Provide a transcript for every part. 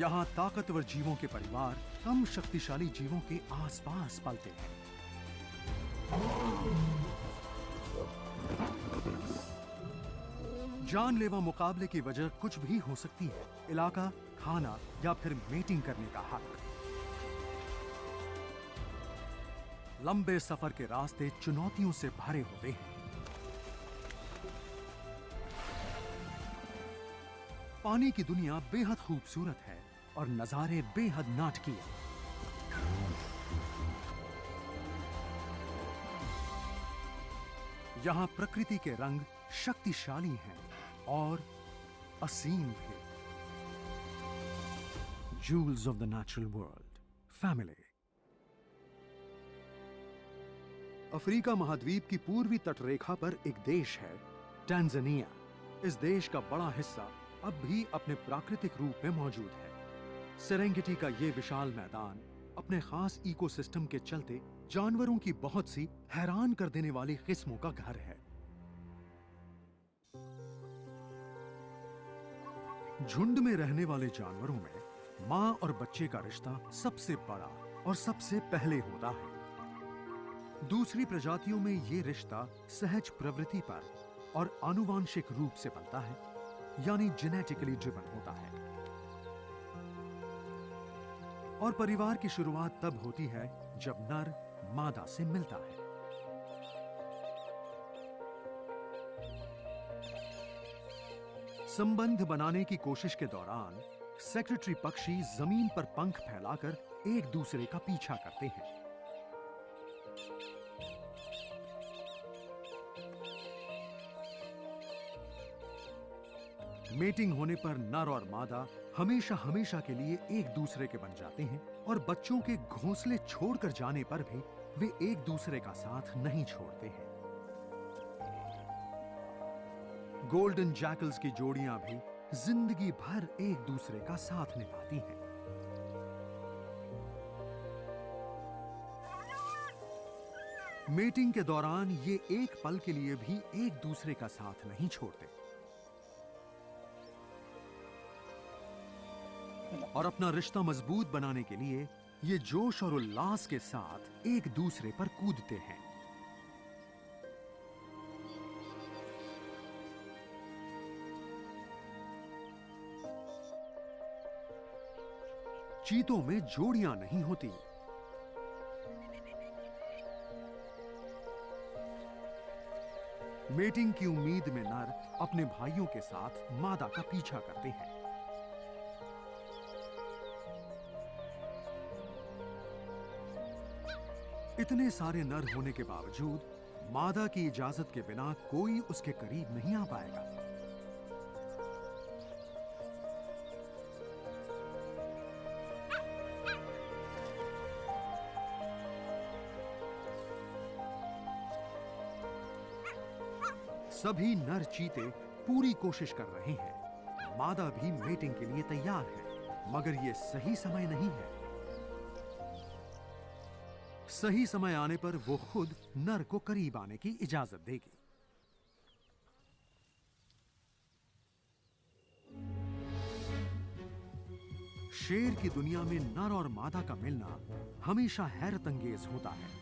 यहाँ ताकतवर जीवों के परिवार कम शक्तिशाली जीवों के आसपास पलते हैं। जानलेवा मुकाबले की वजह कुछ भी हो सकती है, इलाका, खाना या फिर मेटिंग करने का हक। लंबे सफर के रास्ते चुनौतियों से भरे होते हैं। पानी की दुनिया बेहद खूबसूरत है और नजारे बेहद नाटकीय। यहां प्रकृति के रंग शक्तिशाली हैं और असीम भी। Jewels of the natural world, family. Africa महाद्वीप की पूर्वी तटरेखा पर एक देश है, टैंजानिया। इस देश का बड़ा हिस्सा अब भी अपने प्राकृतिक रूप में मौजूद है। सेरेंगेटी का ये विशाल मैदान अपने खास इकोसिस्टम के चलते जानवरों की बहुत सी हैरान कर देने वाली किस्मों का घर है। झुंड में रहने वाले जानवरों में मां और बच्चे का रिश्ता सबसे बड़ा और सबसे पहले होता है। दूसरी प्रजातियों में ये रिश्ता सहज प्रवृत्ति पर और आनुवांशिक रूप से बनता है, यानी जेनेटिकली ड्रिवन होता है। और परिवार की शुरुआत तब होती है जब नर मादा से मिलता है। संबंध बनाने की कोशिश के दौरान सेक्रेटरी पक्षी जमीन पर पंख फैलाकर एक दूसरे का पीछा करते हैं। मेटिंग होने पर नर और मादा हमेशा हमेशा के लिए एक दूसरे के बन जाते हैं और बच्चों के घोंसले छोड़कर जाने पर भी वे एक दूसरे का साथ नहीं छोड़ते हैं। गोल्डन जैकल्स की जोड़ियां भी जिंदगी भर एक दूसरे का साथ निभाती हैं। मेटिंग के दौरान ये एक पल के लिए भी एक दूसरे का साथ नहीं छोड़ते और अपना रिश्ता मजबूत बनाने के लिए ये जोश और उल्लास के साथ एक दूसरे पर कूदते हैं। चीतों में जोड़ियां नहीं होती। मेटिंग की उम्मीद में नर अपने भाइयों के साथ मादा का पीछा करते हैं। इतने सारे नर होने के बावजूद मादा की इजाजत के बिना कोई उसके करीब नहीं आ पाएगा। सभी नर चीते पूरी कोशिश कर रहे हैं। मादा भी मेटिंग के लिए तैयार है, मगर यह सही समय नहीं है। सही समय आने पर वो खुद नर को करीब आने की इजाजत देगी। शेर की दुनिया में नर और मादा का मिलना हमेशा हैरत अंगेज होता है।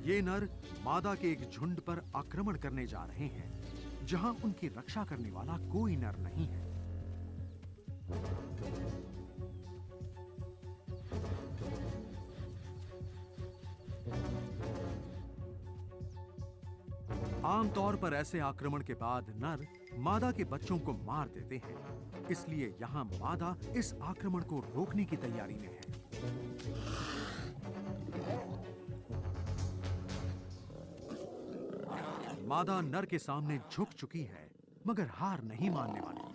ये नर मादा के एक झुंड पर आक्रमण करने जा रहे हैं, जहां उनकी रक्षा करने वाला कोई नर नहीं है। आमतौर पर ऐसे आक्रमण के बाद नर मादा के बच्चों को मार देते हैं, इसलिए यहां मादा इस आक्रमण को रोकने की तैयारी में है। मादा नर के सामने झुक चुकी है, मगर हार नहीं मानने वाली।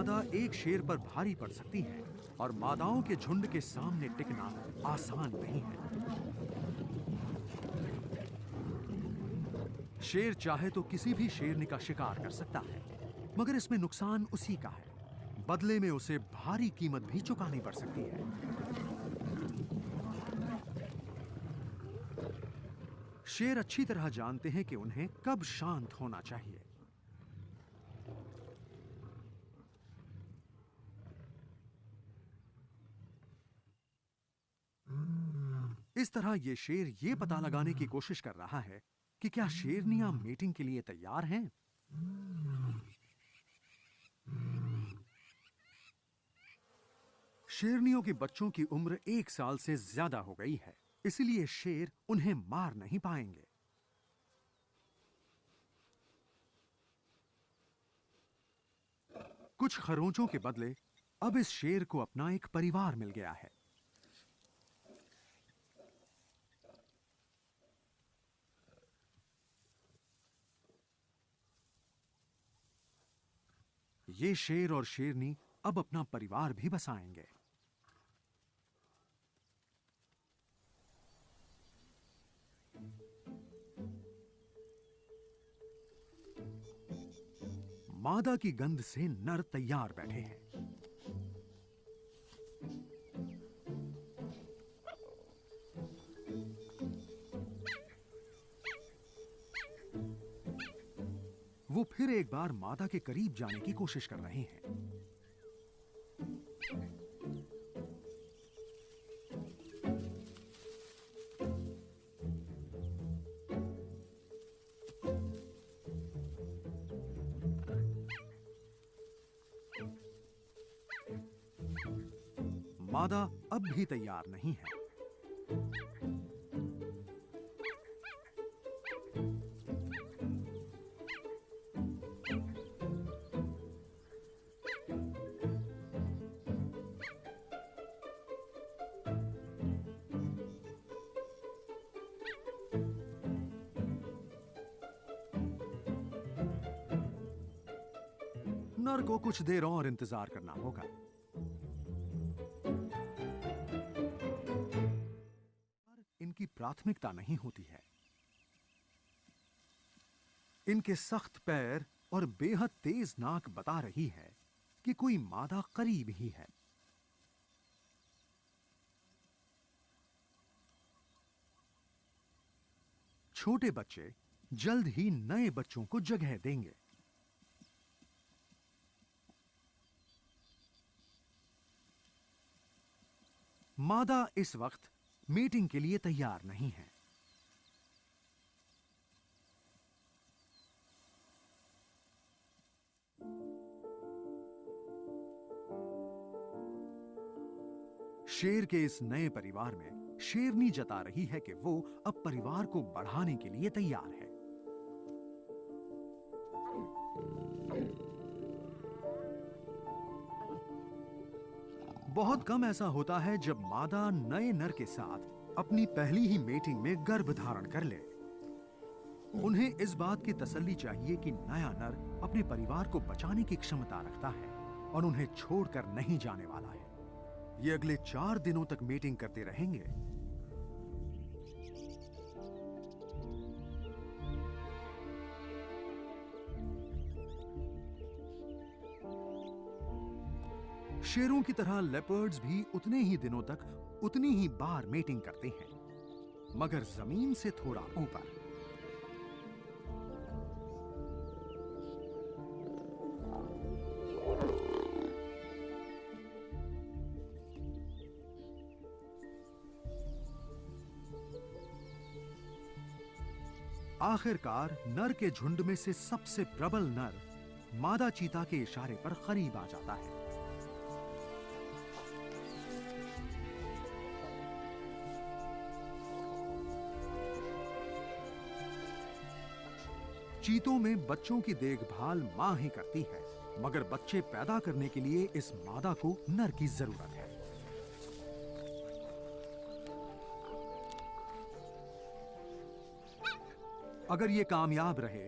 मादा एक शेर पर भारी पड़ सकती है और मादाओं के झुंड के सामने टिकना आसान नहीं है। शेर चाहे तो किसी भी शेरनी का शिकार कर सकता है, मगर इसमें नुकसान उसी का है। बदले में उसे भारी कीमत भी चुकानी पड़ सकती है। शेर अच्छी तरह जानते हैं कि उन्हें कब शांत होना चाहिए। इस तरह ये शेर ये पता लगाने की कोशिश कर रहा है कि क्या शेरनियां मीटिंग के लिए तैयार हैं। शेरनियों के बच्चों की उम्र 1 साल से ज्यादा हो गई है, इसलिए शेर उन्हें मार नहीं पाएंगे। कुछ खरोंचों के बदले अब इस शेर को अपना एक परिवार मिल गया है। ये शेर और शेरनी अब अपना परिवार भी बसाएंगे। मादा की गंध से नर तैयार बैठे हैं। वो फिर एक बार मादा के करीब जाने की कोशिश कर रहे हैं। मादा अब भी तैयार नहीं है। नर को कुछ देर और इंतजार करना होगा। इनकी प्राथमिकता नहीं होती है। इनके सख्त पैर और बेहद तेज नाक बता रही है कि कोई मादा करीब ही है। छोटे बच्चे जल्द ही नए बच्चों को जगह देंगे। मादा इस वक्त मीटिंग के लिए तैयार नहीं है। शेर के इस नए परिवार में शेरनी जता रही है कि वो अब परिवार को बढ़ाने के लिए तैयार है। बहुत कम ऐसा होता है जब मादा नए नर के साथ अपनी पहली ही मीटिंग में गर्भ धारण कर ले। उन्हें इस बात की तसल्ली चाहिए कि नया नर अपने परिवार को बचाने की क्षमता रखता है और उन्हें छोड़कर नहीं जाने वाला है। ये अगले 4 दिनों तक मीटिंग करते रहेंगे। शेरों की तरह लेपर्ड्स भी उतने ही दिनों तक उतनी ही बार मीटिंग करते हैं, मगर जमीन से थोड़ा ऊपर। आखिरकार नर के झुंड में से सबसे प्रबल नर मादा चीता के इशारे पर करीब आ जाता है। चीतों में बच्चों की देखभाल मां ही करती है, मगर बच्चे पैदा करने के लिए इस मादा को नर की जरूरत है। अगर ये कामयाब रहे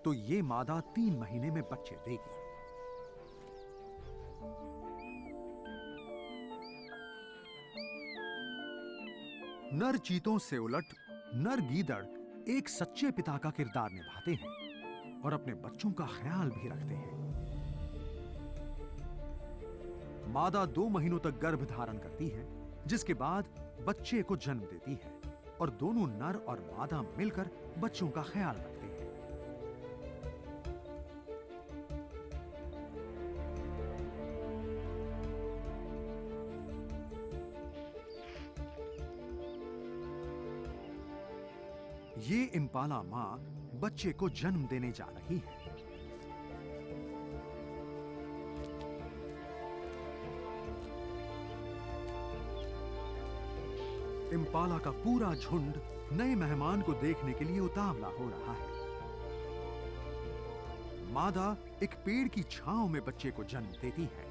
तो ये मादा 3 महीने में बच्चे देगी। नर चीतों से उलट नर गीदड़ एक सच्चे पिता का किरदार निभाते हैं और अपने बच्चों का ख्याल भी रखते हैं। मादा 2 महीनों तक गर्भ धारण करती है, जिसके बाद बच्चे को जन्म देती है और दोनों नर और मादा मिलकर बच्चों का ख्याल रखते हैं। ये इम्पाला मां बच्चे को जन्म देने जा रही है। इम्पाला का पूरा झुंड नए मेहमान को देखने के लिए उतावला हो रहा है। मादा एक पेड़ की छांव में बच्चे को जन्म देती है।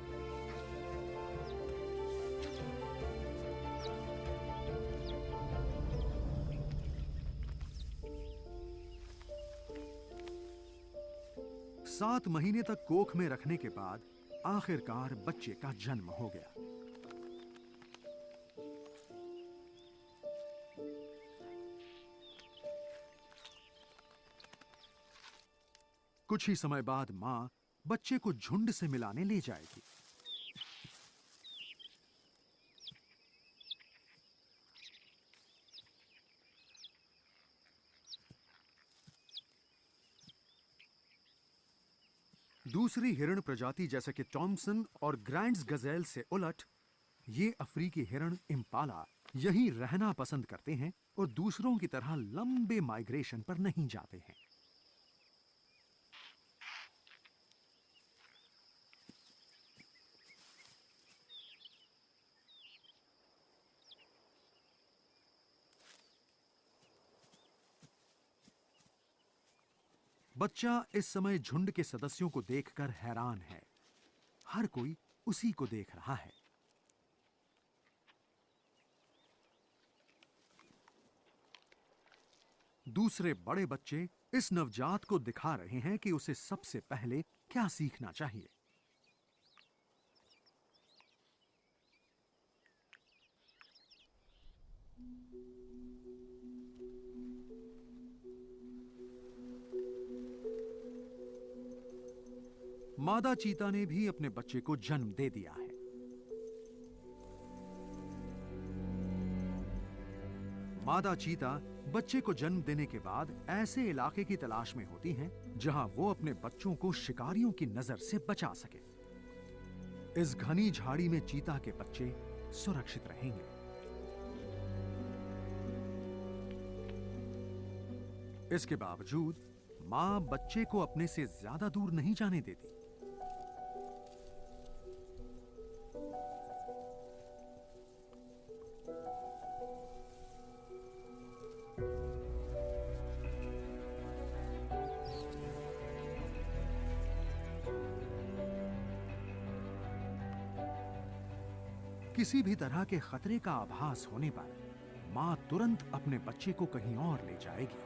सात महीने तक कोख में रखने के बाद आखिरकार बच्चे का जन्म हो गया। कुछ ही समय बाद मां बच्चे को झुंड से मिलाने ले जाएगी। दूसरी हिरण प्रजाति जैसे कि टॉमसन और ग्रैंड्स गजेल से उलट ये अफ्रीकी हिरण इम्पाला यहीं रहना पसंद करते हैं और दूसरों की तरह लंबे माइग्रेशन पर नहीं जाते हैं। बच्चा इस समय झुंड के सदस्यों को देखकर हैरान है। हर कोई उसी को देख रहा है। दूसरे बड़े बच्चे इस नवजात को दिखा रहे हैं कि उसे सबसे पहले क्या सीखना चाहिए। मादा चीता ने भी अपने बच्चे को जन्म दे दिया है। मादा चीता बच्चे को जन्म देने के बाद ऐसे इलाके की तलाश में होती हैं जहां वो अपने बच्चों को शिकारियों की नजर से बचा सके। इस घनी झाड़ी में चीता के बच्चे सुरक्षित रहेंगे। इसके बावजूद मां बच्चे को अपने से ज्यादा दूर नहीं जाने देती। किसी भी तरह के खतरे का आभास होने पर मां तुरंत अपने बच्चे को कहीं और ले जाएगी।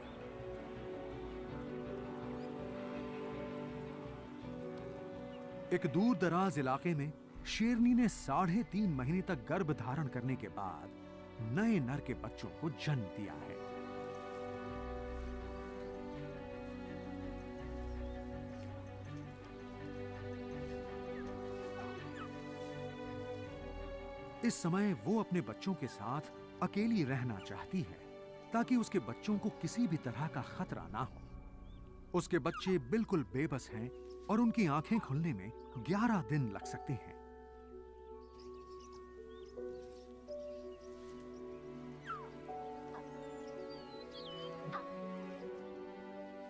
एक दूर दराज इलाके में शेरनी ने 3.5 महीने तक गर्भ धारण करने के बाद नए नर के बच्चों को जन्म दिया है। इस समय वो अपने बच्चों के साथ अकेली रहना चाहती है ताकि उसके बच्चों को किसी भी तरह का खतरा ना हो। उसके बच्चे बिल्कुल बेबस हैं और उनकी आंखें खुलने में 11 दिन लग सकते हैं।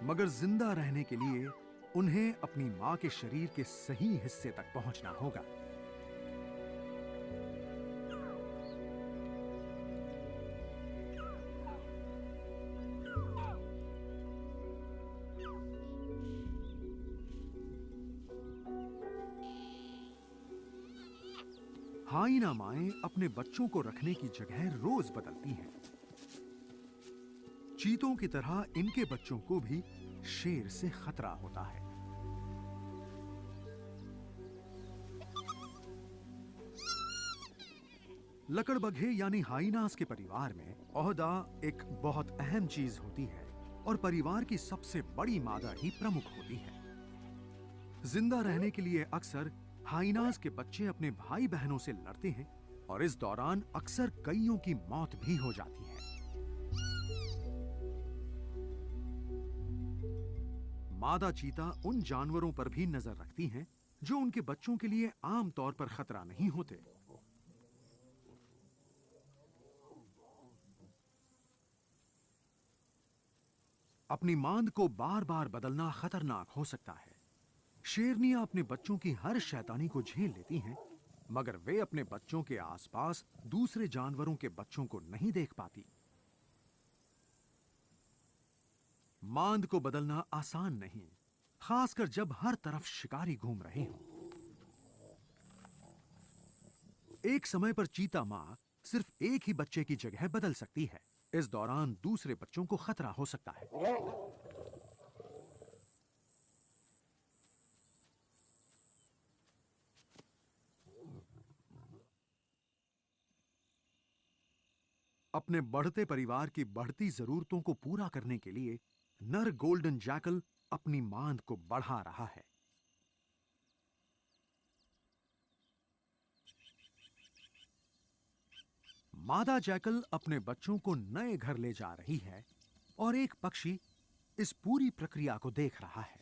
मगर जिंदा रहने के लिए उन्हें अपनी मां के शरीर के सही हिस्से तक पहुंचना होगा। हाइना माएं अपने बच्चों को रखने की जगह रोज बदलती हैं। चीतों की तरह इनके बच्चों को भी शेर से खतरा होता है। लकड़बग्घे यानी हाइनास के परिवार में ओहदा एक बहुत अहम चीज होती है और परिवार की सबसे बड़ी मादा ही प्रमुख होती है। जिंदा रहने के लिए अक्सर हाइनास के बच्चे अपने भाई बहनों से लड़ते हैं और इस दौरान अक्सर कईयों की मौत भी हो जाती है। मादा चीता उन जानवरों पर भी नजर रखती हैं जो उनके बच्चों के लिए आमतौर पर खतरा नहीं होते। अपनी मांद को बार बार बदलना खतरनाक हो सकता है। शेरनियां अपने बच्चों की हर शैतानी को झेल लेती हैं, मगर वे अपने बच्चों के आसपास दूसरे जानवरों के बच्चों को नहीं देख पाती। मांद को बदलना आसान नहीं, खासकर जब हर तरफ शिकारी घूम रहे हों। एक समय पर चीता मां सिर्फ एक ही बच्चे की जगह बदल सकती है। इस दौरान दूसरे बच्चों को खतरा हो सकता है। अपने बढ़ते परिवार की बढ़ती जरूरतों को पूरा करने के लिए नर गोल्डन जैकल अपनी मांद को बढ़ा रहा है। मादा जैकल अपने बच्चों को नए घर ले जा रही है और एक पक्षी इस पूरी प्रक्रिया को देख रहा है।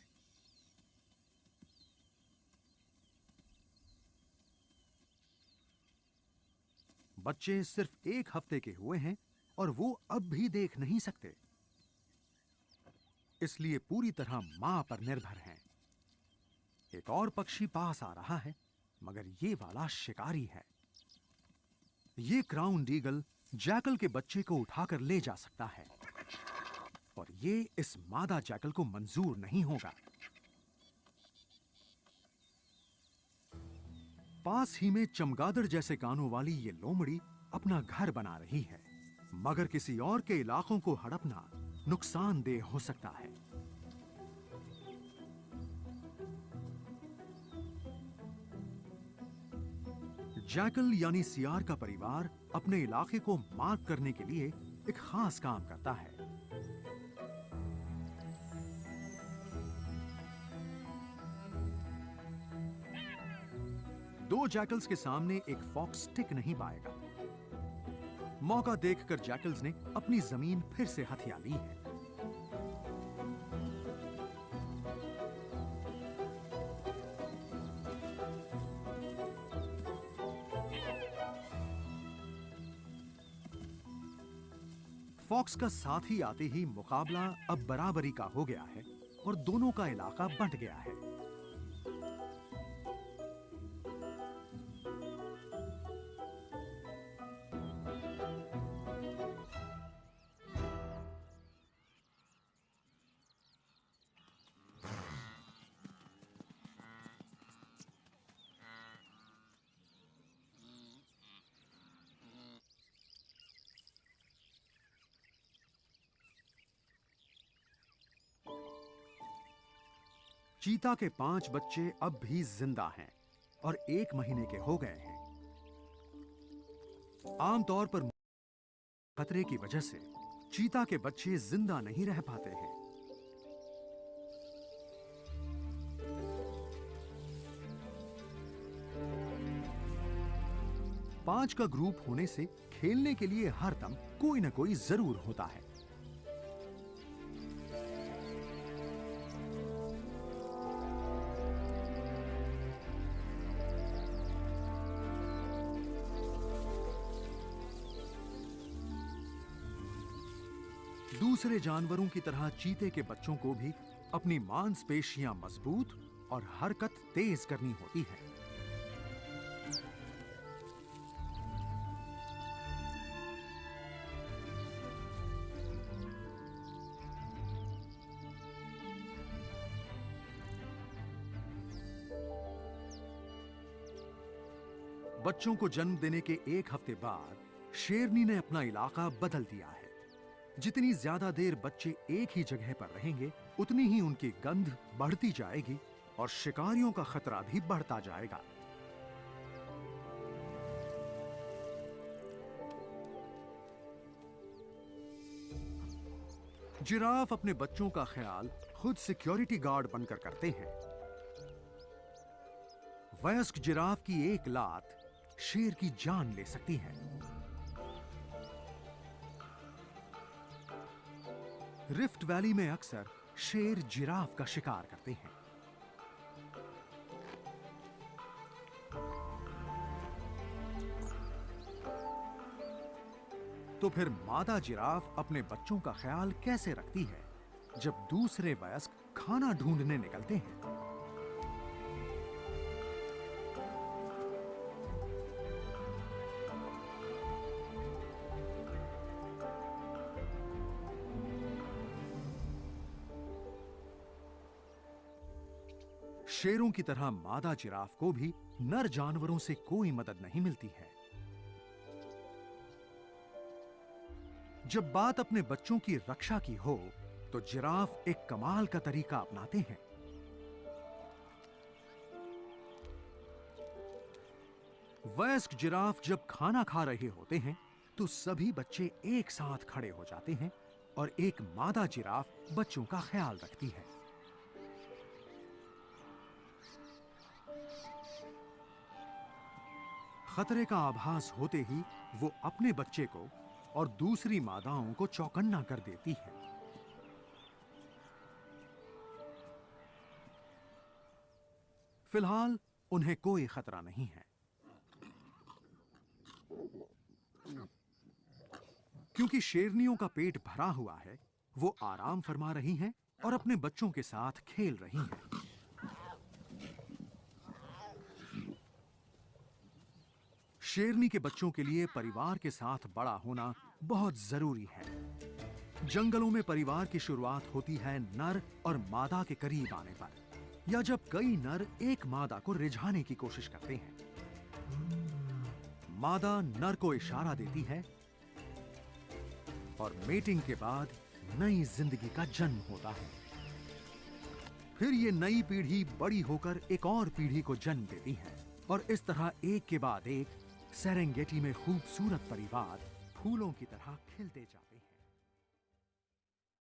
बच्चे सिर्फ एक हफ्ते के हुए हैं और वो अब भी देख नहीं सकते, इसलिए पूरी तरह मां पर निर्भर हैं। एक और पक्षी पास आ रहा है, मगर ये वाला शिकारी है। ये क्राउन ईगल जैकल के बच्चे को उठाकर ले जा सकता है और ये इस मादा जैकल को मंजूर नहीं होगा। पास ही में चमगादड़ जैसे कानों वाली ये लोमड़ी अपना घर बना रही है, मगर किसी और के इलाकों को हड़पना नुकसानदेह हो सकता है। जैकल यानी सियार का परिवार अपने इलाके को मार्क करने के लिए एक खास काम करता है। दो जैकल्स के सामने एक फॉक्स टिक नहीं पाएगा। मौका देखकर जैकल्स ने अपनी जमीन फिर से हथिया ली है। फॉक्स का साथी आते ही मुकाबला अब बराबरी का हो गया है और दोनों का इलाका बंट गया है। चीता के 5 बच्चे अब भी जिंदा हैं और 1 महीने के हो गए हैं। आमतौर पर खतरे की वजह से चीता के बच्चे जिंदा नहीं रह पाते हैं। पांच का ग्रुप होने से खेलने के लिए हर दम कोई ना कोई जरूर होता है। दूसरे जानवरों की तरह चीते के बच्चों को भी अपनी मांसपेशियां मजबूत और हरकत तेज करनी होती है। बच्चों को जन्म देने के 1 हफ्ते बाद शेरनी ने अपना इलाका बदल दिया है। जितनी ज्यादा देर बच्चे एक ही जगह पर रहेंगे, उतनी ही उनकी गंध बढ़ती जाएगी और शिकारियों का खतरा भी बढ़ता जाएगा। जिराफ अपने बच्चों का ख्याल खुद सिक्योरिटी गार्ड बनकर करते हैं। वयस्क जिराफ की एक लात शेर की जान ले सकती है। रिफ्ट वैली में अक्सर शेर जिराफ का शिकार करते हैं। तो फिर मादा जिराफ अपने बच्चों का ख्याल कैसे रखती है जब दूसरे वयस्क खाना ढूंढने निकलते हैं? शेरों की तरह मादा जिराफ को भी नर जानवरों से कोई मदद नहीं मिलती है। जब बात अपने बच्चों की रक्षा की हो तो जिराफ एक कमाल का तरीका अपनाते हैं। वयस्क जिराफ जब खाना खा रहे होते हैं तो सभी बच्चे एक साथ खड़े हो जाते हैं और एक मादा जिराफ बच्चों का ख्याल रखती है। खतरे का आभास होते ही वो अपने बच्चे को और दूसरी मादाओं को चौकन्ना कर देती है। फिलहाल उन्हें कोई खतरा नहीं है, क्योंकि शेरनियों का पेट भरा हुआ है। वो आराम फरमा रही हैं और अपने बच्चों के साथ खेल रही हैं। शेरनी के बच्चों के लिए परिवार के साथ बड़ा होना बहुत जरूरी है। जंगलों में परिवार की शुरुआत होती है नर और मादा के करीब आने पर, या जब कई नर एक मादा को रिझाने की कोशिश करते हैं। मादा नर को इशारा देती है और मेटिंग के बाद नई जिंदगी का जन्म होता है। फिर ये नई पीढ़ी बड़ी होकर एक और पीढ़ी को जन्म देती है और इस तरह एक के बाद एक सेरेंगेटी में खूबसूरत परिवार फूलों की तरह खिलते जाते हैं।